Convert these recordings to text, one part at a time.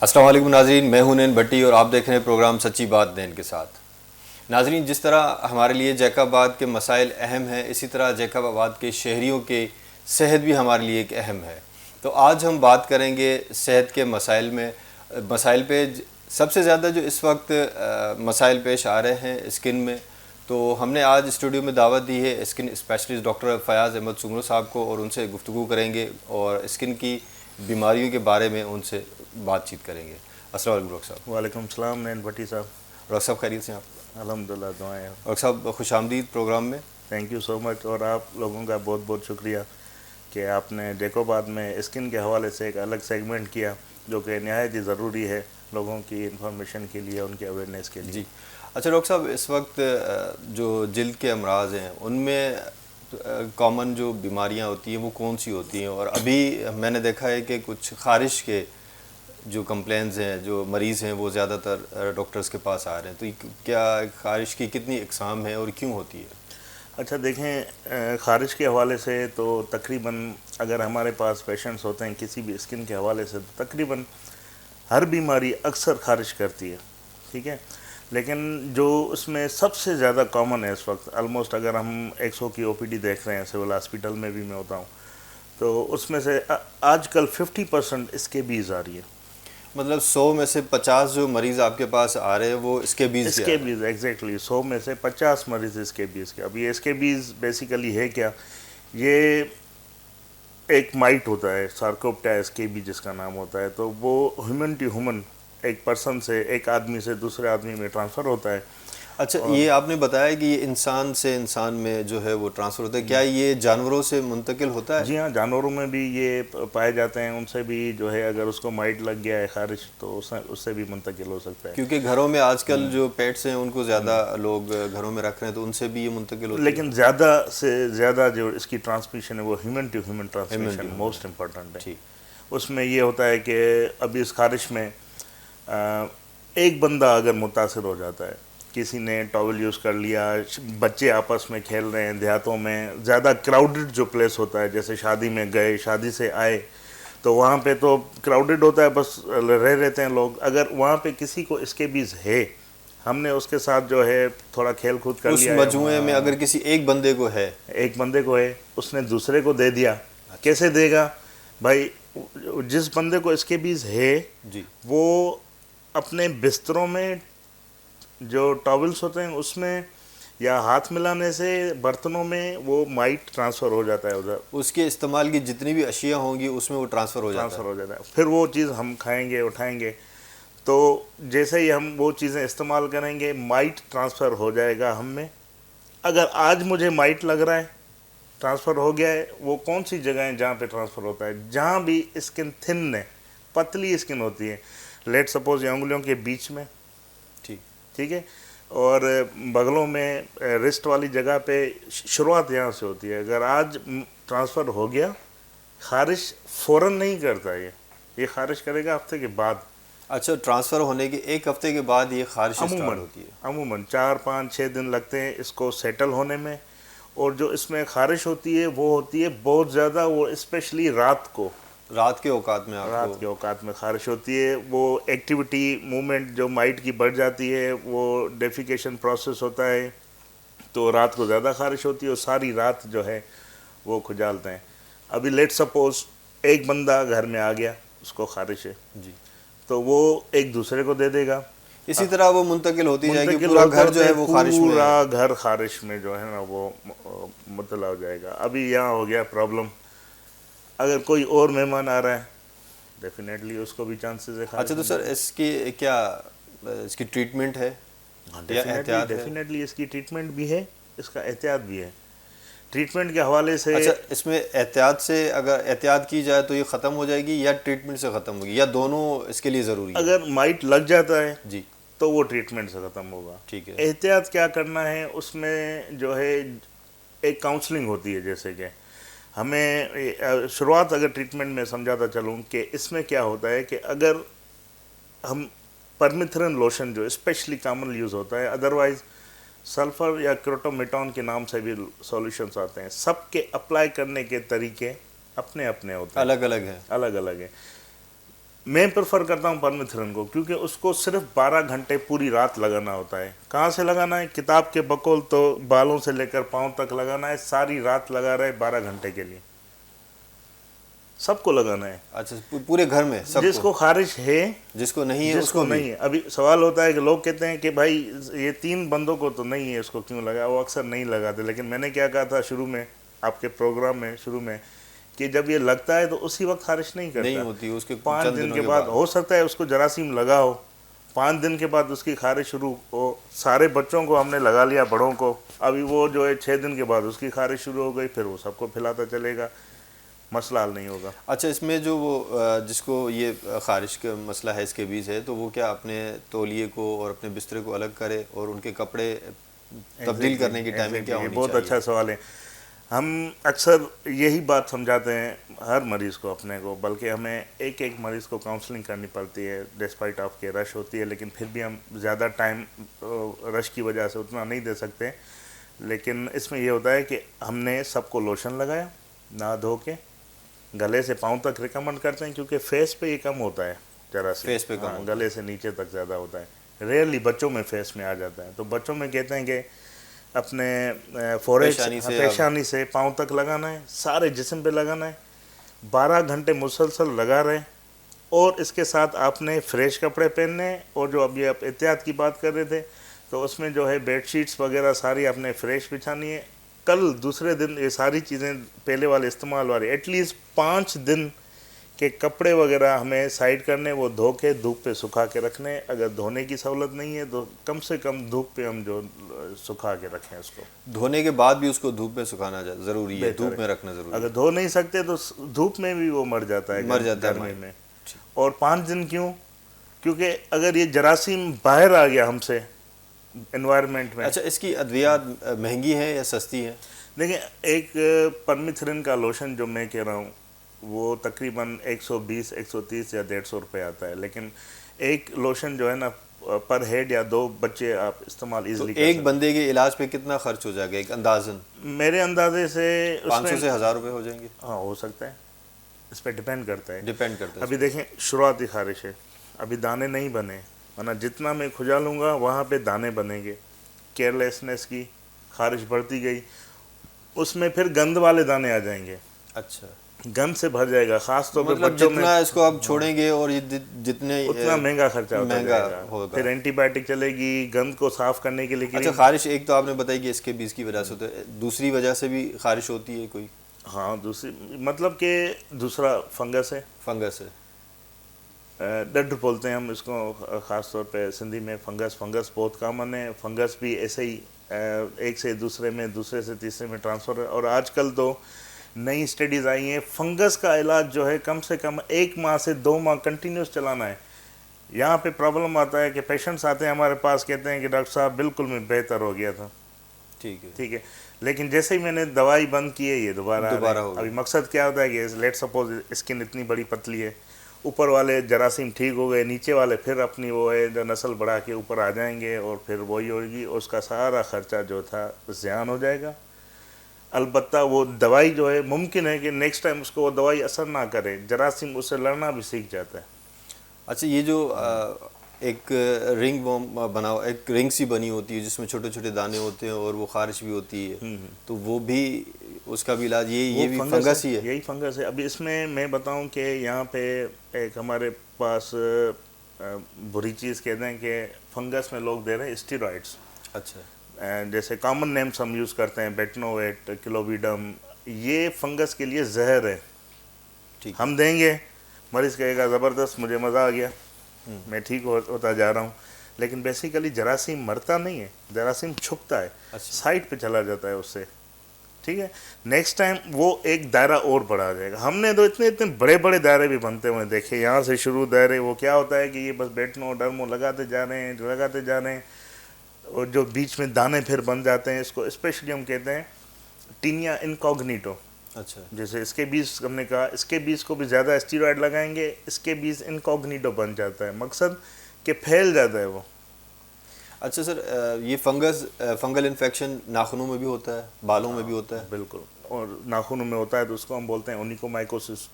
अस्सलाम वालेकुम नाजरीन, मैं हूं नैन भट्टी और आप देख रहे हैं प्रोग्राम सच्ची बात नैन के साथ। नाजरीन, जिस तरह हमारे लिए जैकबाबाद के मसाइल अहम हैं, इसी तरह जैकबाबाद के शहरियों के सेहत भी हमारे लिए एक अहम है। तो आज हम बात करेंगे सेहत के मसाइल पे सबसे ज़्यादा जो इस वक्त मसाइल पेश आ रहे हैं स्किन में। तो हमने आज स्टूडियो में दावत दी है skin specialist doctor Fayaz Ahmed Soomro sahab को, और उनसे गुफ्तगू करेंगे और स्किन की बीमारियों के बारे में उनसे बातचीत करेंगे। अस्सलाम वालेकुम डॉक्टर साहब। वालेकुम सलाम नैन भट्टी साहब। डॉक्टर साहब खैरियत से हैं आप? अल्हम्दुलिल्लाह, दुआएं हैं। डॉक्टर साहब खुशामदीद प्रोग्राम में। Thank you so much. और आप लोगों का बहुत बहुत शुक्रिया कि आपने जैकबाबाद में स्किन के हवाले से एक अलग सेगमेंट किया, जो कि नहायत ही ज़रूरी है लोगों की इंफॉर्मेशन के लिए, उनके अवेयरनेस के लिए। जी अच्छा डॉक्टर साहब, इस वक्त जो जिल्द के अमराज हैं उनमें कॉमन जो बीमारियां होती हैं वो कौन सी होती हैं? और अभी मैंने देखा है कि कुछ खारिश के जो कंप्लेंट्स हैं, जो मरीज़ हैं, वो ज़्यादातर डॉक्टर्स के पास आ रहे हैं। तो क्या खारिश की कितनी इकसाम है और क्यों होती है? अच्छा देखें, ख़ारिश के हवाले से तो तकरीबन अगर हमारे पास पेशेंट्स होते हैं किसी भी स्किन के हवाले से, तो तकरीबन हर बीमारी अक्सर ख़ारिश करती है, ठीक है। लेकिन जो उसमें सबसे ज़्यादा कॉमन है इस वक्त, ऑलमोस्ट अगर हम 100 की ओपीडी देख रहे हैं, सिविल हॉस्पिटल में भी मैं होता हूँ, तो उसमें से आजकल 50% स्केबीज़ आ रही है। मतलब 100 में से 50 जो मरीज़ आपके पास आ रहे हैं वो स्केबीज़ के आ रहे हैं? स्केबीज़ एग्जैक्टली 100 में से 50 मरीज़ स्केबीज़ के। अब ये स्केबीज़ बेसिकली है क्या? ये एक माइट होता है, सार्कोप्टा स्केबी जिसका नाम होता है, तो वो ह्यूमन टू ह्यूमन, एक पर्सन से, एक आदमी से दूसरे आदमी में ट्रांसफ़र होता है। अच्छा, और ये आपने बताया कि ये इंसान से इंसान में जो है वो ट्रांसफ़र होता है, क्या ये जानवरों से मुंतकिल होता है? जी हाँ, जानवरों में भी ये पाए जाते हैं। उनसे भी जो है, अगर उसको माइट लग गया है खारिश, तो उससे भी मुंतकिल हो सकता है। क्योंकि घरों में आजकल जो पेट्स हैं उनको ज़्यादा लोग घरों में रख रहे हैं, तो उनसे भी ये मुंतकिल होती है। लेकिन ज़्यादा से ज़्यादा जो इसकी ट्रांसमिशन है वो human to human human transmission to most human. Important है। ठीक। उसमें ये होता है कि अभी इस खारिश में एक बंदा अगर मुतासर हो जाता है, किसी ने टॉवल यूज़ कर लिया, बच्चे आपस में खेल रहे हैं, देहातों में ज़्यादा क्राउडेड जो प्लेस होता है, जैसे शादी में गए, शादी से आए, तो वहाँ पे तो क्राउडेड होता है, बस रह रहते हैं लोग। अगर वहाँ पे किसी को स्केबीज़ है, हमने उसके साथ जो है थोड़ा खेल कूद कर उस लिया है मजमुए में अगर किसी एक बंदे को है। एक बंदे को है, उसने दूसरे को दे दिया। अच्छा। कैसे देगा भाई? जिस बंदे को स्केबीज़ है जी। वो अपने बिस्तरों में जो टॉवल्स होते हैं उसमें, या हाथ मिलाने से बर्तनों में वो माइट ट्रांसफ़र हो जाता है, उधर उसके इस्तेमाल की जितनी भी अशिया होंगी उसमें वो ट्रांसफ़र हो जाता ट्रांसफ़र है। हो जाता है। फिर वो चीज़ हम खाएंगे, उठाएंगे, तो जैसे ही हम वो चीज़ें इस्तेमाल करेंगे, माइट ट्रांसफ़र हो जाएगा हम में। अगर आज मुझे माइट लग रहा है, ट्रांसफ़र हो गया है, वो कौन सी जगह है जहाँ पे ट्रांसफ़र होता है? जहाँ भी स्किन थिन है, पतली स्किन होती है, लेट सपोज ये उंगलियों के बीच में, ठीक। ठीक है, और बगलों में, रिस्ट वाली जगह पे, शुरुआत यहाँ से होती है। अगर आज ट्रांसफ़र हो गया, खारिश फ़ौरन नहीं करता ये खारिश करेगा हफ्ते के बाद। अच्छा, ट्रांसफ़र होने के एक हफ्ते के बाद ये खारिश स्टार्ट अमूमन होती है? अमूमन 4 5 6 दिन लगते हैं इसको सेटल होने में। और जो इसमें खारिश होती है वो होती है बहुत ज़्यादा, वो स्पेशली रात को, रात के औकात में आपको? रात के औकात में खारिश होती है। वो एक्टिविटी, मूवमेंट जो माइट की बढ़ जाती है, वो डेफिकेशन प्रोसेस होता है, तो रात को ज़्यादा खारिश होती है और सारी रात जो है वो खुजालते हैं। अभी लेट सपोज एक बंदा घर में आ गया, उसको खारिश है, जी। तो वो एक दूसरे को दे देगा, इसी तरह वो मुंतकिल होती जाएगी, मुंतकिल पूरा होते घर जो होते है वो खारिश में। पूरा घर खारिश में जो है ना वो मुतला हो जाएगा। अभी यहाँ हो गया प्रॉब्लम, अगर कोई और मेहमान आ रहा है, डेफिनेटली उसको भी चांसेस है खारिश अच्छा, तो सर होने इसकी क्या इसकी ट्रीटमेंट है के। या डेफिनेटली एहतियात है? डेफिनेटली इसकी ट्रीटमेंट भी है, इसका एहतियात भी है। ट्रीटमेंट के हवाले से, अच्छा, इसमें एहतियात से अगर एहतियात की जाए तो ये ख़त्म हो जाएगी या ट्रीटमेंट से ख़त्म होगी, या दोनों इसके लिए ज़रूरी है? अगर माइट लग जाता है जी। तो वो ट्रीटमेंट से ख़त्म होगा। ठीक है। एहतियात क्या करना है उसमें जो है, एक काउंसलिंग होती है। जैसे कि हमें शुरुआत अगर ट्रीटमेंट में समझाता चलूँ कि इसमें क्या होता है कि अगर हम परमिथ्रिन लोशन जो स्पेशली कॉमन यूज़ होता है, अदरवाइज़ सल्फ़र या क्रोटोमेटॉन के नाम से भी सॉल्यूशंस आते हैं, सबके अप्लाई करने के तरीके अपने अपने होते हैं, अलग अलग है। अलग अलग है। मैं प्रेफर करता हूँ परमेथ्रिन को, क्योंकि उसको सिर्फ 12 घंटे पूरी रात लगाना होता है। कहाँ से लगाना है? किताब के बकोल तो बालों से लेकर पाँव तक लगाना है, सारी रात लगा रहे 12 घंटे के लिए, सबको लगाना है। अच्छा, पूरे घर में सबको? जिसको खारिश है, जिसको नहीं है जिसको उसको नहीं भी? है। अभी सवाल होता है कि लोग कहते हैं कि भाई ये 3 बंदों को तो नहीं है, इसको क्यों लगा? वो अक्सर नहीं लगाते। लेकिन मैंने क्या कहा था शुरू में, आपके प्रोग्राम में शुरू में, कि जब ये लगता है तो उसी वक्त खारिश नहीं करता, नहीं होती, उसके 5 चंद दिन दिनों के के बाद बाद। हो सकता है उसको जरासीम लगा हो, 5 दिन के बाद उसकी खारिश शुरू हो। सारे बच्चों को हमने लगा लिया, बड़ों को, अभी वो जो है 6 दिन के बाद उसकी खारिश शुरू हो गई, फिर वो सबको फैलाता चलेगा, मसला हल नहीं होगा। अच्छा, इसमें जो वो जिसको ये खारिश का मसला है, इसके बीच है, तो वो क्या अपने तौलिए को और अपने बिस्तरे को अलग करे और उनके कपड़े तब्दील करने की टाइमिंग क्या होनी चाहिए? बहुत अच्छा सवाल है। हम अक्सर यही बात समझाते हैं हर मरीज़ को अपने को, बल्कि हमें एक एक मरीज़ को काउंसलिंग करनी पड़ती है, डिस्पाइट ऑफ के रश होती है, लेकिन फिर भी हम ज़्यादा टाइम रश की वजह से उतना नहीं दे सकते। लेकिन इसमें यह होता है कि हमने सबको लोशन लगाया, नहा धो के, गले से पाँव तक रिकमेंड करते हैं, क्योंकि फेस पे ये कम होता है जरा से, फेस पे कम होता है। गले से नीचे तक ज़्यादा होता है। रेयरली बच्चों में फेस में आ जाता है। तो बच्चों में कहते हैं कि अपने फोरहेड पेशानी से पाँव तक लगाना है, सारे जिस्म पे लगाना है, 12 घंटे मुसलसल लगा रहे। और इसके साथ आपने फ्रेश कपड़े पहनने हैं, और जो अभी आप एहतियात की बात कर रहे थे, तो उसमें जो है बेडशीट्स वगैरह सारी आपने फ्रेश बिछानी है। कल दूसरे दिन ये सारी चीज़ें पहले वाले इस्तेमाल वाले एटलीस्ट 5 दिन के कपड़े वगैरह हमें साइड करने, वो धो के धूप पे सुखा के रखने। अगर धोने की सहूलत नहीं है तो कम से कम धूप पे हम जो सुखा के रखें उसको। धोने के बाद भी उसको धूप में सुखाना ज़रूरी है, धूप में रखना ज़रूरी है। अगर धो नहीं सकते तो धूप में भी वो मर जाता है, गर्मी में। और 5 दिन क्यों? क्योंकि अगर ये जरासीम बाहर आ गया हमसे एनवायरनमेंट में। अच्छा, इसकी अद्वियात महंगी है या सस्ती है? देखिए, एक परमेथ्रिन का लोशन जो मैं कह रहा हूँ वो तकरीबन 120, 130 या 150 रुपये आता है। लेकिन एक लोशन जो है ना, पर हेड या 2 बच्चे आप इस्तेमाल इजीली तो एक बंदे के इलाज पे कितना खर्च हो जाएगा एक अंदाजन? मेरे अंदाजे से 500 से 1000 रुपये हो जाएंगे। हाँ, हो सकता है, इस पर डिपेंड करता है। डिपेंड करता है। अभी देखें, शुरुआती खारिश है, अभी दाने नहीं बने, वरना जितना मैं खुजा लूँगा वहाँ पे दाने बनेंगे। केयरलेसनेस की खारिश बढ़ती गई, उसमें फिर गंद वाले दाने आ जाएंगे। अच्छा, गंद से भर जाएगा, खास तौर पे मतलब बच्चों में। जितना इसको आप छोड़ेंगे और जितने उतना महंगा खर्चा होता जाएगा। होगा। फिर एंटीबायोटिक चलेगी गंद को साफ करने के लिए। अच्छा, खारिश एक तो आपने बताई कि इसके बीज की वजह से होता है, दूसरी वजह से भी खारिश होती है कोई? हाँ, दूसरी मतलब कि दूसरा फंगस है। फंगस है, डड बोलते हैं हम इसको, ख़ास तौर पे सिंधी में। फंगस बहुत कॉमन है। फंगस भी ऐसे ही एक से दूसरे में, दूसरे से तीसरे में ट्रांसफ़र है। और आजकल तो नई स्टडीज़ आई हैं, फंगस का इलाज जो है कम से कम 1 माह से 2 माह कंटिन्यूस चलाना है। यहाँ पे प्रॉब्लम आता है कि पेशेंट्स आते हैं हमारे पास, कहते हैं कि डॉक्टर साहब बिल्कुल मैं बेहतर हो गया था। ठीक है, लेकिन जैसे ही मैंने दवाई बंद की है ये दोबारा हो। अभी मकसद क्या होता है कि लेट सपोज स्किन इतनी बड़ी पतली है, ऊपर वाले जरासीम ठीक हो गए, नीचे वाले फिर अपनी वो है जो नस्ल बढ़ा के ऊपर आ जाएंगे, और फिर वही होगी, उसका सारा खर्चा जो था ज़ियान हो जाएगा। अलबत्ता वो दवाई जो है, मुमकिन है कि नेक्स्ट टाइम उसको वो दवाई असर ना करे, जरासीम उससे लड़ना भी सीख जाता है। अच्छा, ये जो एक रिंग बना, एक रिंग सी बनी होती है जिसमें छोटे छोटे दाने होते हैं और वो खारिश भी होती है, तो वो भी, उसका भी इलाज ये भी फंगस ही है? यही फंगस है। अभी इसमें मैं बताऊं कि यहाँ पे एक हमारे पास बुरी चीज़ कहते हैं कि फंगस में लोग दे रहे हैं स्टेरॉइड्स। अच्छा, जैसे कॉमन नेम्स हम यूज़ करते हैं, बेटनोवेट, किलोविडम, ये फंगस के लिए जहर है। ठीक, हम देंगे, मरीज़ कहेगा ज़बरदस्त, मुझे मज़ा आ गया, मैं ठीक होता जा रहा हूँ। लेकिन बेसिकली जरासीम मरता नहीं है, जरासीम छुपता है। अच्छा, साइड पे चला जाता है उससे। ठीक है, नेक्स्ट टाइम वो एक दायरा और बढ़ा जाएगा। हमने तो इतने इतने बड़े बड़े दायरे भी बनते हुए देखे, यहाँ से शुरू दायरे। वो क्या होता है कि ये बस बेटनो डर्मो लगाते जा रहे हैं, और जो बीच में दाने फिर बन जाते हैं, इसको स्पेशली हम कहते हैं टीनिया इनकॉग्निटो। अच्छा, जैसे इसके बीज हमने कहा, इसके बीज को भी ज़्यादा स्टीरॉयड लगाएंगे, इसके बीज इनकॉग्निटो बन जाता है, मकसद कि फैल जाता है वो। अच्छा सर, ये फंगल इन्फेक्शन नाखूनों में भी होता है, बालों में भी होता है? बिल्कुल, और नाखूनों में होता है तो उसको हम बोलते हैं ओनिकोमाइकोसिस।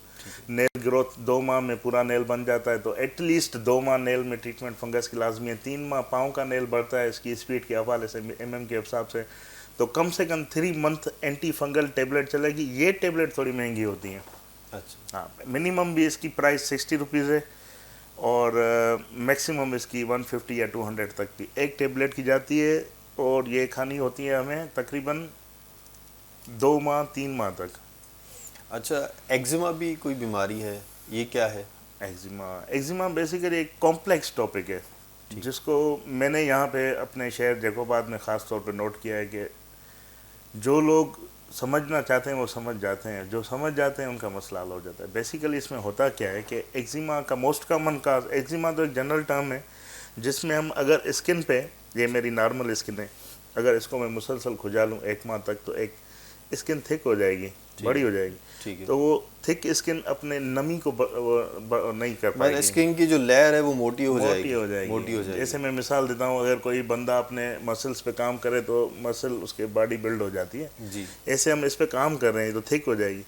नेल ग्रोथ 2 माह में पूरा नेल बन जाता है, तो एटलीस्ट 2 माह नेल में ट्रीटमेंट फंगस की लाजमी है। 3 माह पाँव का नेल बढ़ता है इसकी स्पीड के हवाले से, mm के हिसाब से, तो कम से कम 3 मंथ एंटी फंगल टेबलेट चलेगी। ये टेबलेट थोड़ी महंगी होती हैं। अच्छा। हाँ, मिनिमम भी इसकी प्राइस 60 रुपीज़ है और मैक्सिमम इसकी 150 या 200 तक की एक टेबलेट की जाती है, और ये खानी होती है हमें तकरीबन 2 माह 3 माह तक। अच्छा, एक्जिमा भी कोई बीमारी है, ये क्या है? एक्जिमा बेसिकली एक कॉम्प्लेक्स टॉपिक है जिसको मैंने यहाँ पे अपने शहर जैकोबाद में ख़ास तौर पे नोट किया है कि जो लोग समझना चाहते हैं वो समझ जाते हैं, जो समझ जाते हैं उनका मसला हल हो जाता है। बेसिकली इसमें होता क्या है कि एक्जिमा का मोस्ट कॉमन काज, एक्जिमा तो एक जनरल टर्म है जिसमें हम अगर स्किन पे, ये मेरी नॉर्मल स्किन है, अगर इसको मैं मुसलसल खुजा लूँ 1 माह तक, तो एक स्किन थिक हो जाएगी, बड़ी हो जाएगी। ठीक है। तो वो थिक स्किन अपने नमी को नहीं कर पाएगी, स्किन की जो लेयर है वो मोटी हो मोटी हो जाएगी। जैसे मैं मिसाल देता हूँ, अगर कोई बंदा अपने मसल्स पे काम करे तो मसल उसके बॉडी बिल्ड हो जाती है जी। ऐसे हम इस पे काम कर रहे हैं तो थिक हो जाएगी।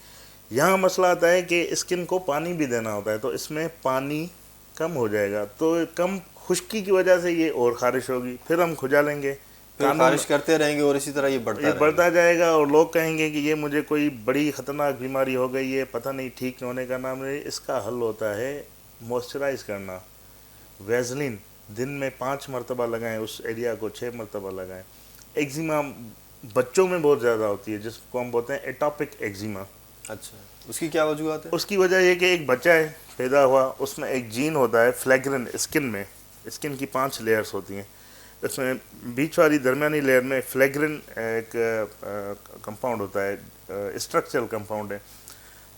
यहाँ मसला आता है कि स्किन को पानी भी देना होता है, तो इसमें पानी कम हो जाएगा, तो कम खुश्की की वजह से ये और खारिश होगी, फिर हम खुजा लेंगे, फिर खारिश करते रहेंगे और इसी तरह ये बढ़ता जाएगा, और लोग कहेंगे कि ये मुझे कोई बड़ी ख़तरनाक बीमारी हो गई है, पता नहीं ठीक होने का नाम नहीं। इसका हल होता है मॉइस्चराइज करना। वैसलीन दिन में 5 मरतबा लगाएं, उस एरिया को 6 मरतबा लगाएं। एक्जिमा बच्चों में बहुत ज़्यादा होती है जिसको हम बोलते हैं एटॉपिक एक्जिमा। अच्छा, उसकी क्या वजूहत है? उसकी वजह ये कि एक बच्चा है पैदा हुआ, उसमें एक जीन होता है फ्लैग्रिन, स्किन की 5 लेयर्स होती हैं, इसमें बीच वाली दरमियानी लेयर में फ्लैग्रिन एक कंपाउंड होता है, स्ट्रक्चरल कंपाउंड है।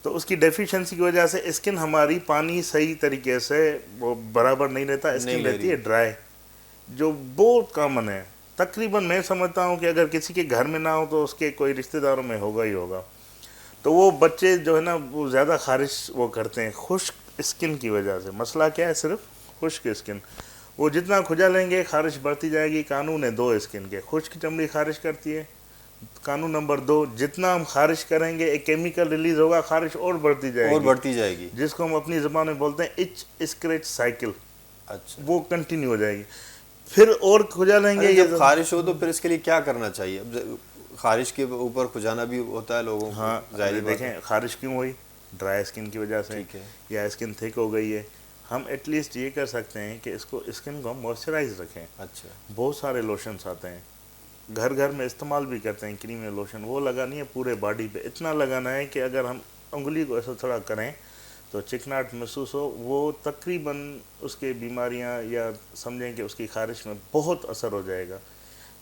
तो उसकी डेफिशिएंसी की वजह से स्किन हमारी पानी सही तरीके से वो बराबर नहीं रहता, स्किन रहती है ड्राई, जो बहुत कॉमन है। तकरीबन मैं समझता हूँ कि अगर किसी के घर में ना हो तो उसके कोई रिश्तेदारों में होगा ही होगा। तो वो बच्चे जो है ना वो ज़्यादा खारिश वो करते हैं खुश्क स्किन की वजह से। मसला क्या है? सिर्फ खुश्क स्किन, वो जितना खुजा लेंगे खारिश बढ़ती जाएगी। कानून है 2 स्किन के, खुश्क चमड़ी खारिश करती है, कानून नंबर 2, जितना हम खारिश करेंगे एक केमिकल रिलीज होगा, खारिश और बढ़ती जाएगी, जिसको हम अपनी ज़बान में बोलते हैं इच स्क्रैच साइकिल। अच्छा, वो कंटिन्यू हो जाएगी, फिर और खुजा लेंगे। जब खारिश हो तो फिर इसके लिए क्या करना चाहिए? खारिश के ऊपर खुजाना भी होता है लोगों को। हाँ, देखें खारिश क्यों हुई, ड्राई स्किन की वजह से या स्किन थिक हो गई है। हम एटलीस्ट ये कर सकते हैं कि इसको स्किन को हम मॉइस्चराइज रखें। अच्छा, बहुत सारे लोशंस आते हैं, घर में इस्तेमाल भी करते हैं, क्रीम या लोशन, वो लगानी है पूरे बॉडी पे। इतना लगाना है कि अगर हम उंगली को ऐसा थोड़ा करें तो चिकनाहट महसूस हो, वो तकरीबन उसके बीमारियां या समझें कि उसकी खारिश में बहुत असर हो जाएगा।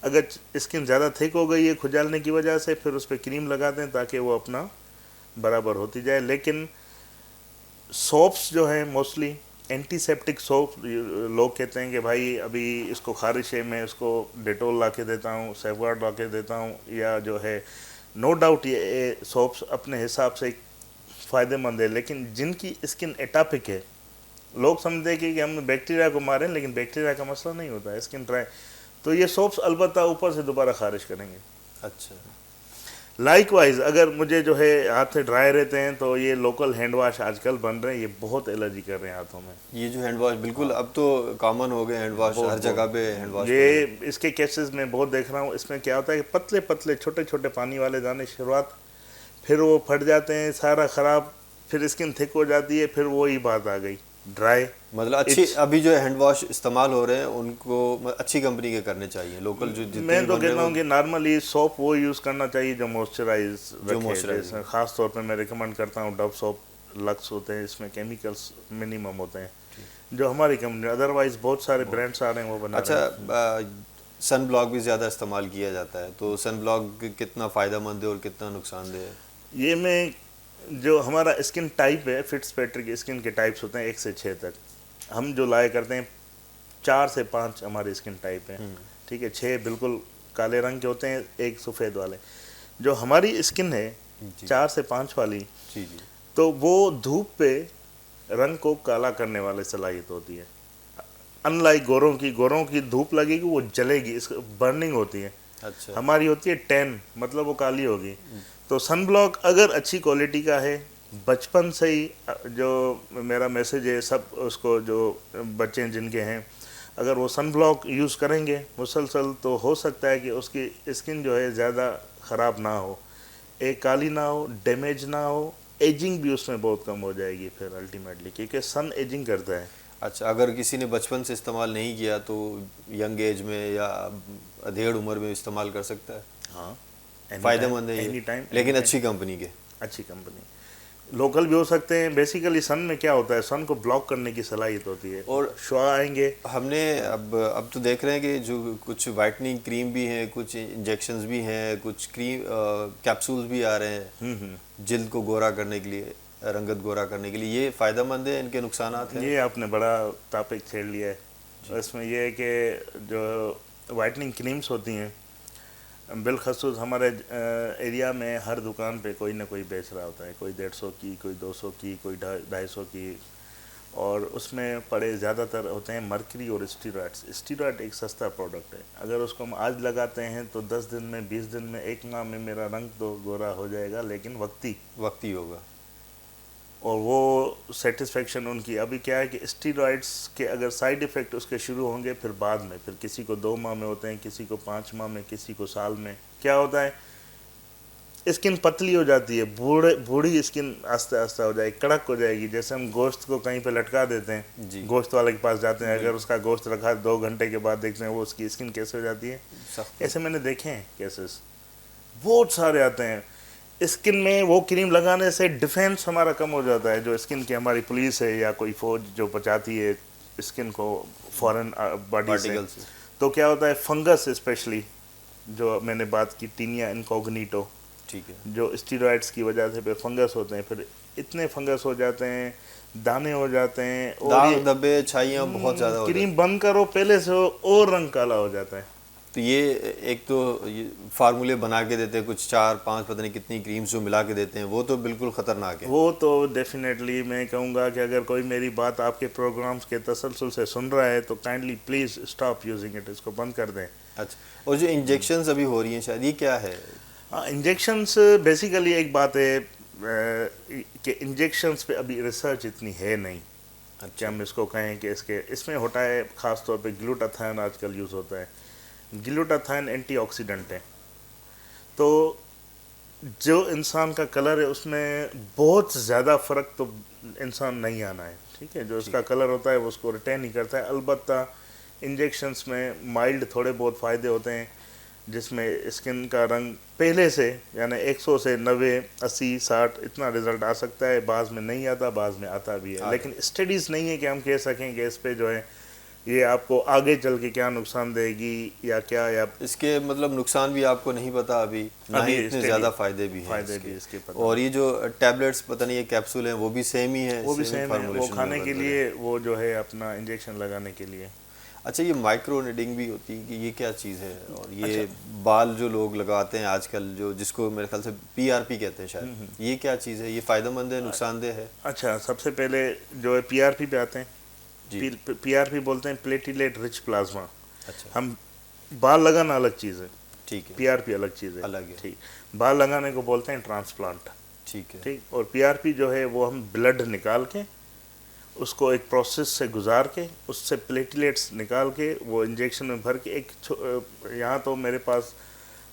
अगर स्किन ज़्यादा थिक हो गई है खुजालने की वजह से, फिर उस पर क्रीम लगा दें ताकि वो अपना बराबर होती जाए। लेकिन सोप्स जो है मोस्टली एंटीसेप्टिक सोप, लोग कहते हैं कि भाई अभी इसको खारिश है, मैं इसको डेटोल ला के देता हूँ, सेफगार्ड ला के देता हूँ, या जो है नो डाउट ये सोप्स अपने हिसाब से फ़ायदेमंद है। लेकिन जिनकी स्किन एटॉपिक है, लोग समझते हैं कि हम बैक्टीरिया को मारें, लेकिन बैक्टीरिया का मसला नहीं होता है, स्किन ड्राई, तो ये सोप्स अलबत्ता ऊपर से दोबारा खारिश करेंगे। अच्छा, लाइकवाइज अगर मुझे जो है हाथ ड्राई रहते हैं तो ये लोकल हैंड वाश आजकल बन रहे हैं, ये बहुत एलर्जी कर रहे हैं हाथों में। ये जो हैंड वाश बिल्कुल अब तो कॉमन हो गए, हैंड वाश हर जगह पे हैंड वाश। ये इसके केसेस में बहुत देख रहा हूँ। इसमें क्या होता है कि पतले पतले छोटे छोटे पानी वाले दाने शुरुआत, फिर वो फट जाते हैं, सारा ख़राब, फिर स्किन थिक हो जाती है, फिर वही बात आ गई ड्राई। मतलब अच्छी अभी जो हैंड वॉश इस्तेमाल हो रहे हैं उनको अच्छी कंपनी के करने चाहिए, लोकल जो मैं तो कहता हूँ कि नॉर्मली सोप वो यूज़ करना चाहिए जो मॉइस्चराइज रखे। ख़ास तौर पे मैं रिकमेंड करता हूँ डव सोप, लक्स होते हैं, इसमें केमिकल्स मिनिमम होते हैं, जो हमारी कंपनी, अदरवाइज बहुत सारे ब्रांड्स आ रहे हैं वो बना रहे हैं। अच्छा, सन ब्लॉक भी ज़्यादा इस्तेमाल किया जाता है, तो सन ब्लॉक कितना फ़ायदेमंद है और कितना नुकसानदेह है? ये मैं जो हमारा स्किन टाइप है, फिट्सपैट्रिक स्किन के टाइप्स होते हैं 1 से 6 तक, हम जो लाया करते हैं 4 से 5 हमारे स्किन टाइप है, ठीक है। 6 बिल्कुल काले रंग के होते हैं, 1 सफ़ेद वाले। जो हमारी स्किन है 4 से 5 वाली, तो वो धूप पे रंग को काला करने वाले सलाहियत होती है। अनलाइक गोरों की धूप लगेगी वो जलेगी, इसको बर्निंग होती है। अच्छा, हमारी होती है टैन, मतलब वो काली होगी। तो सन ब्लॉक अगर अच्छी क्वालिटी का है, बचपन से ही जो मेरा मैसेज है सब उसको, जो बच्चे हैं जिनके हैं, अगर वो सन ब्लॉक यूज़ करेंगे मुसलसल तो हो सकता है कि उसकी स्किन जो है ज़्यादा ख़राब ना हो, एक काली ना हो, डैमेज ना हो, एजिंग भी उसमें बहुत कम हो जाएगी फिर अल्टीमेटली, क्योंकि सन एजिंग करता है। अच्छा, अगर किसी ने बचपन से इस्तेमाल नहीं किया तो यंग एज में या अधेड़ उम्र में इस्तेमाल कर सकता है? हाँ, फ़ायदेमंद है एनी ये, टाइम, लेकिन अच्छी कंपनी के। अच्छी कंपनी, लोकल भी हो सकते हैं। बेसिकली सन में क्या होता है, सन को ब्लॉक करने की सलाहियत होती है, और शुआ आएंगे। हमने अब तो देख रहे हैं कि जो कुछ वाइटनिंग क्रीम भी हैं, कुछ इंजेक्शंस भी हैं, कुछ क्रीम कैप्सूल्स भी आ रहे हैं जिल्द को गोरा करने के लिए, रंगत गोरा करने के लिए। ये फ़ायदेमंद है, इनके नुकसानात हैं? ये आपने बड़ा टॉपिक छेड़ लिया है। इसमें ये है कि जो वाइटनिंग क्रीम्स होती हैं, बिलखसूस हमारे एरिया में हर दुकान पे कोई ना कोई बेच रहा होता है, कोई 150 की, कोई 200 की, कोई 250 की, और उसमें पड़े ज़्यादातर होते हैं मर्करी और स्टीरॉइड्स। स्टीरॉइड एक सस्ता प्रोडक्ट है, अगर उसको हम आज लगाते हैं तो 10 दिन में, 20 दिन में, 1 माह में मेरा रंग तो गोरा हो जाएगा, लेकिन वक्ती होगा। और वो सेटिस्फेक्शन उनकी। अभी क्या है कि स्टीरॉइड्स के अगर साइड इफ़ेक्ट उसके शुरू होंगे फिर बाद में, फिर किसी को 2 माह में होते हैं, किसी को 5 माह में, किसी को साल में। क्या होता है, स्किन पतली हो जाती है, बूढ़ी स्किन आस्ते आस्ते हो जाएगी, कड़क हो जाएगी। जैसे हम गोश्त को कहीं पे लटका देते हैं, गोश्त वाले के पास जाते हैं, अगर उसका गोश्त रखा 2 घंटे के बाद देखते हैं वो उसकी स्किन कैसे हो जाती है। ऐसे मैंने देखे हैं केसेस, बहुत सारे आते हैं। स्किन में वो क्रीम लगाने से डिफेंस हमारा कम हो जाता है, जो स्किन की हमारी पुलिस है या कोई फौज जो बचाती है स्किन को फॉरेन बॉडी से। तो क्या होता है, फंगस स्पेशली, जो मैंने बात की टीनिया इनकॉग्निटो, ठीक है, जो स्टीरॉइड्स की वजह से फिर फंगस होते हैं, फिर इतने फंगस हो जाते हैं, दाने हो जाते हैं, और दाग धब्बे छाइयाँ बहुत ज़्यादा हो जाती हैं। क्रीम बंद करो पहले से और रंग काला हो जाता है। तो ये एक तो ये फार्मूले बना के देते हैं, कुछ 4-5 पता नहीं कितनी क्रीम्स जो मिला के देते हैं, वो तो बिल्कुल ख़तरनाक है। वो तो डेफिनेटली मैं कहूँगा कि अगर कोई मेरी बात आपके प्रोग्राम्स के तसलसल से सुन रहा है तो kindly please stop using it, इसको बंद कर दें। अच्छा, और जो इंजेक्शंस अभी हो रही हैं शायद, ये क्या है? हाँ, इंजेक्शंस बेसिकली एक बात है कि इंजेक्शंस पे अभी रिसर्च इतनी है नहीं। कि हम इसको कहें कि इसमें होता है ख़ास तौर पे ग्लूटाथाइन आजकल यूज़ होता है। ग्लूटाथाइन एंटीऑक्सीडेंट है, तो जो इंसान का कलर है उसमें बहुत ज़्यादा फ़र्क तो इंसान नहीं आना है, ठीक है। जो उसका कलर होता है वो उसको रिटेन नहीं करता है। अलबत्ता इंजेक्शंस में माइल्ड थोड़े बहुत फ़ायदे होते हैं, जिसमें स्किन का रंग पहले से यानी 100 से 90, 80, 60 इतना रिज़ल्ट आ सकता है, बाज़ में नहीं आता, बाज़ में आता भी है। लेकिन स्टडीज़ नहीं है कि हम कह सकें कि इस पे जो है ये आपको आगे चल के क्या नुकसान देगी या क्या, या इसके मतलब नुकसान भी आपको नहीं पता अभी, ना ही इतने ज़्यादा फ़ायदे भी हैं इसके पता। और ये जो टैबलेट्स पता नहीं ये कैप्सूल हैं वो भी सेम ही है, वो भी सेम है, वो खाने के लिए, वो जो है अपना इंजेक्शन लगाने के लिए। अच्छा, ये माइक्रो नीडिंग भी होती है कि ये क्या चीज़ है? और ये बाल जो लोग लगाते हैं आजकल, जो जिसको मेरे ख्याल से PRP कहते हैं शायद, ये क्या चीज़ है? ये फ़ायदेमंद है, नुकसानदेह है? अच्छा, सबसे पहले जो है PRP पे आते हैं। PRP बोलते हैं प्लेटिलेट रिच प्लाज्मा। अच्छा, हम बाल लगाना अलग चीज़ है, ठीक है, PRP अलग चीज़ है, अलग है, ठीक। बाल लगाने को बोलते हैं ट्रांसप्लांट, ठीक है, ठीक। और PRP जो है वो हम ब्लड निकाल के उसको एक प्रोसेस से गुजार के उससे प्लेटलेट्स निकाल के वो इंजेक्शन में भर के एक यहाँ तो मेरे पास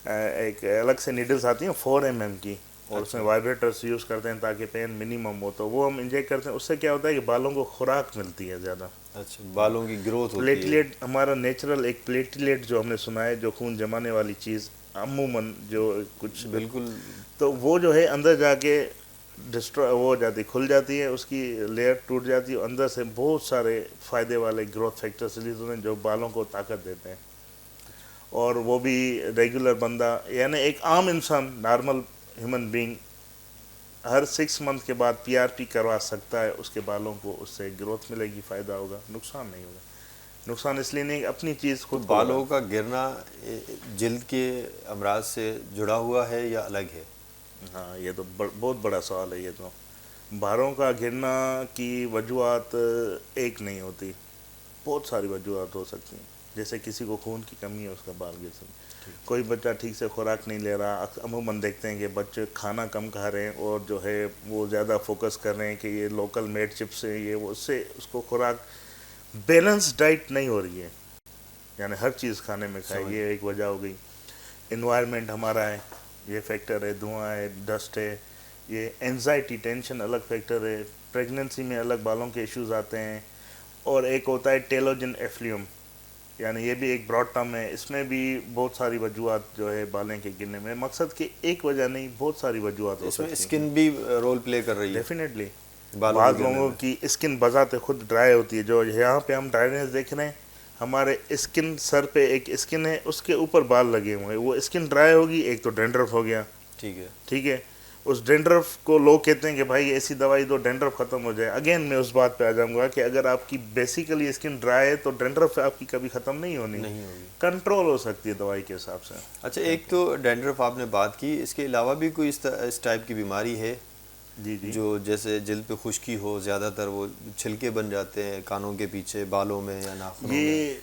एक अलग से नीडल्स आती हैं 4 mm की, और उसमें वाइब्रेटर्स यूज़ करते हैं ताकि पेन मिनिमम हो, तो वो हम इंजेक्ट करते हैं। उससे क्या होता है कि बालों को खुराक मिलती है ज़्यादा। अच्छा, बालों की ग्रोथ होती है। प्लेटलेट हमारा नेचुरल एक प्लेटलेट जो हमने सुना है, जो खून जमाने वाली चीज़ अमूमन जो कुछ, बिल्कुल, तो वो जो है अंदर जाके डिस्ट्रॉय वो हो जाती, खुल जाती है, उसकी लेयर टूट जाती है, अंदर से बहुत सारे फ़ायदे वाले ग्रोथ फैक्टर्स रिलीज होते हैं जो बालों को ताकत देते हैं। और वो भी रेगुलर बंदा, यानी एक आम इंसान, नॉर्मल ह्यूमन बीइंग हर 6 मंथ के बाद PRP करवा सकता है उसके बालों को, उससे ग्रोथ मिलेगी, फ़ायदा होगा, नुकसान नहीं होगा। नुकसान इसलिए नहीं, अपनी चीज़ खुद। बालों का गिरना जिल्द के अमराज से जुड़ा हुआ है या अलग है? हाँ, ये तो बहुत बड़ा सवाल है। ये तो बालों का गिरना की वजूहत एक नहीं होती, बहुत सारी वजूहत हो सकती हैं। जैसे किसी को खून की कमी है उसका बाल गिर सकता, कोई बच्चा ठीक से खुराक नहीं ले रहा, अमूमन देखते हैं कि बच्चे खाना कम खा रहे हैं और जो है वो ज़्यादा फोकस कर रहे हैं कि ये लोकल मेड चिप्स है ये वो, उससे उसको खुराक बैलेंस डाइट नहीं हो रही है, यानी हर चीज़ खाने में खाए, ये एक वजह हो गई। इन्वायरमेंट हमारा है, ये फैक्टर है, धुआं है, डस्ट है, ये एंजाइटी टेंशन अलग फैक्टर है, प्रेगनेंसी में अलग बालों के इश्यूज आते हैं, और एक होता है टेलोजन एफ्लूम, यानी ये भी एक ब्रॉड टर्म है, इसमें भी बहुत सारी वजूहत जो है बालें के गिरने में, मकसद कि एक वजह नहीं बहुत सारी वजूहत हो सकती हैं। इसमें स्किन भी रोल प्ले कर रही है डेफिनेटली। बालों बाद के गिरने लोगों में। की स्किन बजाते खुद ड्राई होती है, जो यहाँ पे हम ड्राइनेस देख रहे हैं, हमारे स्किन सर पे एक स्किन है उसके ऊपर बाल लगे हुए हैं, वो स्किन ड्राई होगी, एक तो डेंड्रफ हो गया, ठीक है। ठीक है, उस डेंड्रफ को लोग कहते हैं कि भाई ऐसी दवाई दो डेंड्रफ खत्म हो जाए। अगेन मैं उस बात पे आ जाऊंगा कि अगर आपकी बेसिकली स्किन ड्राई है तो डेंड्रफ आपकी कभी खत्म नहीं होनी, नहीं होगी, कंट्रोल हो सकती है दवाई के हिसाब से। अच्छा, एक तो डैंड्रफ आपने बात की, इसके अलावा भी कोई इस टाइप की बीमारी है जी जी। जो जैसे जिल्द पे खुश्की हो, ज़्यादातर वो छिलके बन जाते हैं कानों के पीछे, बालों में या नाखूनों में, ये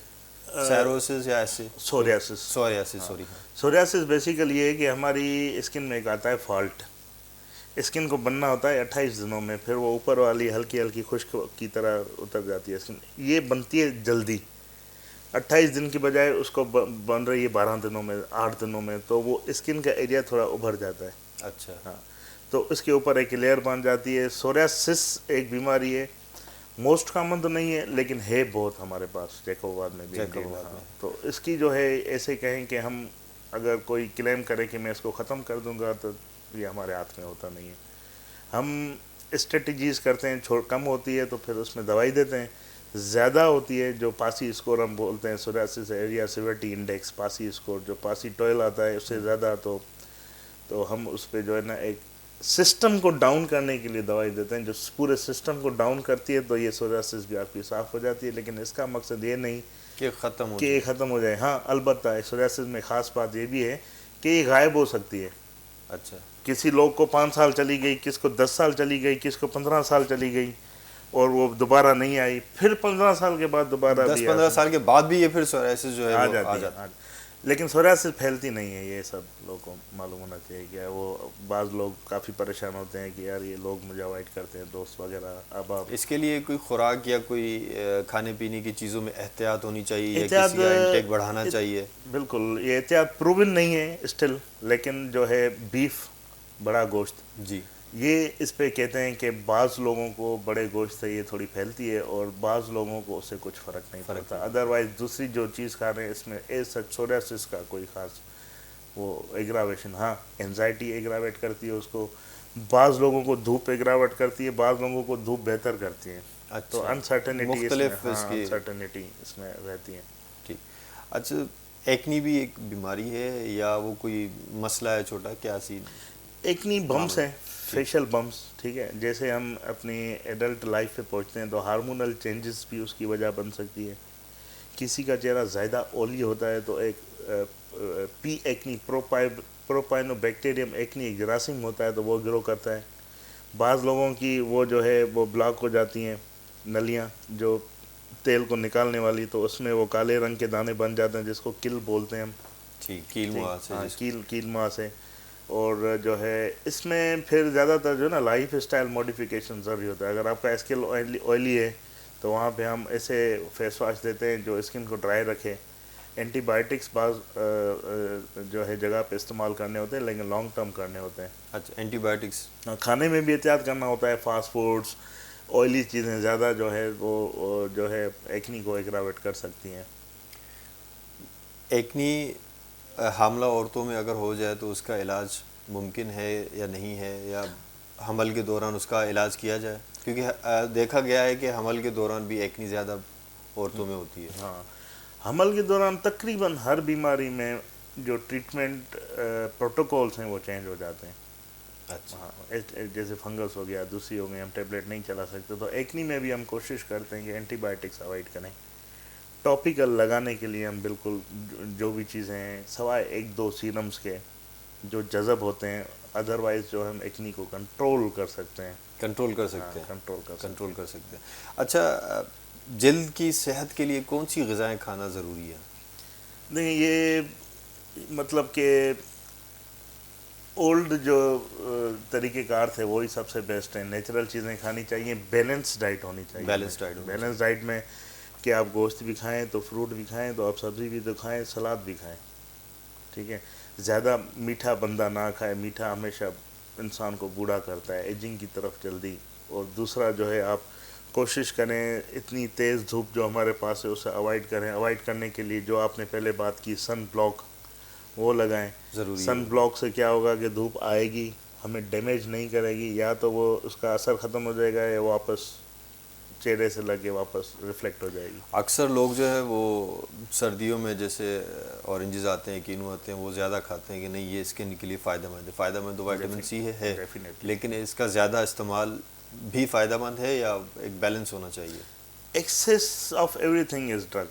सैरोसिस या ऐसे? Psoriasis. Psoriasis, sorry. Psoriasis basically ये है कि हमारी स्किन में एक आता है फॉल्ट, स्किन को बनना होता है 28 दिनों में, फिर वो ऊपर वाली हल्की हल्की खुश्क की तरह उतर जाती है स्किन, ये बनती है जल्दी, 28 दिन की बजाय उसको बन रही है 12 दिनों में, 8 दिनों में, तो वो स्किन का एरिया थोड़ा उभर जाता है। अच्छा। हाँ, तो उसके ऊपर एक लेयर बन जाती है। सोरियासिस एक बीमारी है, मोस्ट कॉमन तो नहीं है लेकिन है बहुत हमारे पास, जैकोबाद में भी। हाँ, तो इसकी जो है ऐसे कहें कि हम अगर कोई क्लेम करे कि मैं इसको ख़त्म कर दूंगा तो ये हमारे हाथ में होता नहीं है। हम स्ट्रेटजीज़ करते हैं, छोड़ कम होती है तो फिर उसमें दवाई देते हैं, ज़्यादा होती है जो पासी स्कोर हम बोलते हैं, psoriasis area severity index, Pasi score जो पासी टॉयल आता है उससे ज़्यादा, तो हम उस पर जो है ना एक सिस्टम को डाउन करने के लिए दवाई देते हैं, जो पूरे सिस्टम को डाउन करती है तो ये सोरियासिस भी आपकी साफ़ हो जाती है, लेकिन इसका मकसद ये नहीं कि ख़त्म हो जाए। हाँ, अलबत्ता सोरियासिस में ख़ास बात ये भी है कि ये गायब हो सकती है। अच्छा। किसी लोग को 5 साल चली गई, किसको 10 साल चली गई, किसको 15 साल चली गई और वो दोबारा नहीं आई, फिर 15 साल के बाद दोबारा 10-15 साल के बाद भी ये फिर सोरियासिस जो है आ वो जाती है। लेकिन सोरियासिस फैलती नहीं है, ये सब लोगों को मालूम होना चाहिए। क्या वो बाज़ लोग काफ़ी परेशान होते हैं कि यार ये लोग मुझे अवॉइड करते हैं, दोस्त वगैरह। अब आप इसके लिए कोई खुराक या कोई खाने पीने की चीज़ों में एहतियात होनी चाहिए या किसी का इंटेक बढ़ाना चाहिए? बिल्कुल, ये एहतियात प्रूवन नहीं है स्टिल, लेकिन जो है बीफ, बड़ा गोश्त जी, ये इस पे कहते हैं कि बाज़ लोगों को बड़े गोश्त से ये थोड़ी फैलती है और बाज़ लोगों को उससे कुछ फ़र्क नहीं पड़ता। अदरवाइज़ दूसरी जो चीज़ खा रहे हैं इसमें सोरियासिस का कोई ख़ास वो एग्रावेशन, हाँ एंजाइटी एग्रावेट करती है उसको, बाज़ लोगों को धूप एग्रावेट करती है, बाज़ लोगों को धूप बेहतर करती है। अच्छा, तो अनसर्टेनिटी इसमें रहती है। ठीक। अच्छा, एक्नी भी एक बीमारी है या वो कोई मसला है छोटा, क्या सीन? एक्नी बम्स है, फेशियल बम्स, ठीक है, जैसे हम अपनी एडल्ट लाइफ पे पहुंचते हैं तो हार्मोनल चेंजेस भी उसकी वजह बन सकती है। किसी का चेहरा ज़्यादा ऑयली होता है तो एक पी एक्नी, प्रोपाइनोबैक्टीरियम एक्नी एक जरासीम होता है तो वो ग्रो करता है। बाज़ लोगों की वो जो है वो ब्लॉक हो जाती हैं नलियाँ जो तेल को निकालने वाली, तो उसमें वो काले रंग के दाने बन जाते हैं जिसको किल बोलते हैं हम। ठीक, कील मुहासे। हाँ, कील मुहासे। और जो है इसमें फिर ज़्यादातर जो है ना लाइफ स्टाइल मॉडिफिकेशन ज़रूरी होता है। अगर आपका स्किन ऑयली है तो वहाँ पे हम ऐसे फेस वॉश देते हैं जो स्किन को ड्राई रखे। एंटीबायोटिक्स बाज़ जो है जगह पे इस्तेमाल करने होते हैं लेकिन लॉन्ग टर्म करने होते हैं। अच्छा, एंटीबायोटिक्स। खाने में भी एहतियात करना होता है, फास्ट फूड्स, ऑयली चीज़ें ज़्यादा जो है वो जो है एक्नी को एग्रावेट कर सकती हैं। एक्नी हामला औरतों में अगर हो जाए तो उसका इलाज मुमकिन है या नहीं है, या हमल के दौरान उसका इलाज किया जाए? क्योंकि देखा गया है कि हमल के दौरान भी एक्नी ज़्यादा औरतों में होती है। हाँ, हमल के दौरान तकरीबन हर बीमारी में जो ट्रीटमेंट प्रोटोकॉल्स हैं वो चेंज हो जाते हैं। अच्छा। हाँ, जैसे फंगस हो गया, दूसरी हो गई, हम टेबलेट नहीं चला सकते, तो एक्नी में भी हम कोशिश करते हैं कि एंटीबायोटिक्स अवॉइड करें। टॉपिकल लगाने के लिए हम बिल्कुल जो भी चीज़ें हैं सवाए 1-2 सीरम्स के जो जज़ब होते हैं, अदरवाइज़ जो हम एक्नी को कंट्रोल कर सकते हैं। कंट्रोल कर सकते हैं। कंट्रोल कर सकते हैं। अच्छा, जल्द की सेहत के लिए कौन सी ग़िज़ाएँ खाना ज़रूरी है? देखिए, ये मतलब कि ओल्ड जो तरीक़ेकार थे वही सबसे बेस्ट है। नेचुरल चीज़ें खानी चाहिए, बैलेंस डाइट होनी चाहिए। बैलेंस डाइट होनी बैलेंस डाइट में कि आप गोश्त भी खाएं तो फ्रूट भी खाएं, तो आप सब्ज़ी भी तो खाएं, सलाद भी खाएं, ठीक है। ज़्यादा मीठा बंदा ना खाए, मीठा हमेशा इंसान को बूढ़ा करता है, एजिंग की तरफ जल्दी। और दूसरा जो है, आप कोशिश करें इतनी तेज़ धूप जो हमारे पास है उसे अवॉइड करें। अवॉइड करने के लिए जो आपने पहले बात की, सन ब्लॉक वो लगाएं। ज़रूरी सन है। ब्लॉक से क्या होगा कि धूप आएगी, हमें डैमेज नहीं करेगी, या तो वो उसका असर ख़त्म हो जाएगा या वापस चेहरे से लगे वापस रिफ्लेक्ट हो जाएगी। अक्सर लोग जो है वो सर्दियों में जैसे ऑरेंजेस आते हैं, कीनू आते हैं, वो ज़्यादा खाते हैं कि नहीं ये स्किन के लिए फ़ायदेमंद है। फ़ायदेमंद तो विटामिन सी है, डेफिनेटली। लेकिन इसका ज़्यादा इस्तेमाल भी फ़ायदेमंद है या एक बैलेंस होना चाहिए? Excess of everything is drug.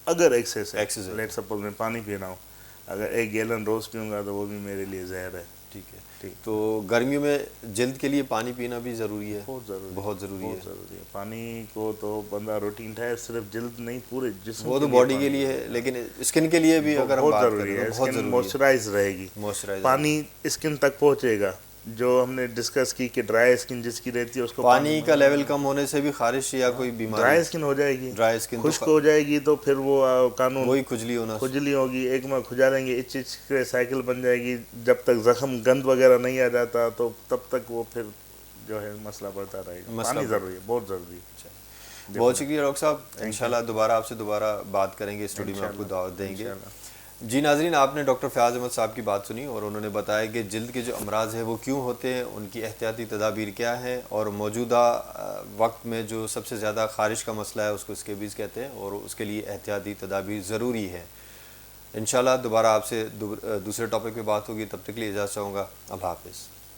अगर एक्सेस है, एक्सेस है। लेट सपोज मैं पानी पी रहा हूँ, अगर 1 गैलन रोज़ पीऊँगा तो वो भी मेरे लिए जहर है। ठीक है। ठीक। तो गर्मियों में जल्द के लिए पानी पीना भी ज़रूरी है? बहुत ज़रूरी, बहुत ज़रूरी है। बहुत ज़रूरी है। पानी को तो बंदा रूटीन है, सिर्फ जल्द नहीं, पूरे जिस्म वो तो के लिए बॉडी के पानी लिए है, ज़रूरी लेकिन स्किन के लिए भी अगर हम बहुत बात ज़रूरी करें है। तो बहुत स्किन ज़रूरी है। मॉइस्चराइज रहेगी, मॉइस्चराइजर। पानी स्किन तक पहुँचेगा। जो हमने डिस्कस की कि ड्राई स्किन जिसकी रहती है उसको पानी का लेवल कम होने से भी खारिश या कोई बीमारी, ड्राई स्किन हो जाएगी, ड्राई स्किन खुश्क तो हो जाएगी, तो फिर वो कानून वही खुजली होना। खुजली होगी, एक में खुजालेंगे, इच इच के साइकिल बन जाएगी। जब तक जख्म गंद वगैरह नहीं आ जाता तो तब तक वो फिर जो है मसला बढ़ता रहेगा। पानी ज़रूरी है, बहुत ज़रूरी है। बहुत शुक्रिया डॉक्टर साहब। इंशाल्लाह दोबारा आपसे बात करेंगे, स्टूडियो में आपको दावत देंगे। जी नाजरीन, आपने डॉक्टर फ़याज़ अहमद साहब की बात सुनी और उन्होंने बताया कि जल्द के जो अमराज हैं वो क्यों होते हैं, उनकी एहतियाती तदाबीर क्या हैं, और मौजूदा वक्त में जो सबसे ज़्यादा ख़ारिश का मसला है उसको स्कैबीज़ कहते हैं और उसके लिए एहतियाती तदाबीर ज़रूरी है। इंशाल्लाह दोबारा आपसे दूसरे टॉपिक पे बात होगी, तब तक के लिए इजाज़त चाहूँगा। अल्लाह हाफ़िज़।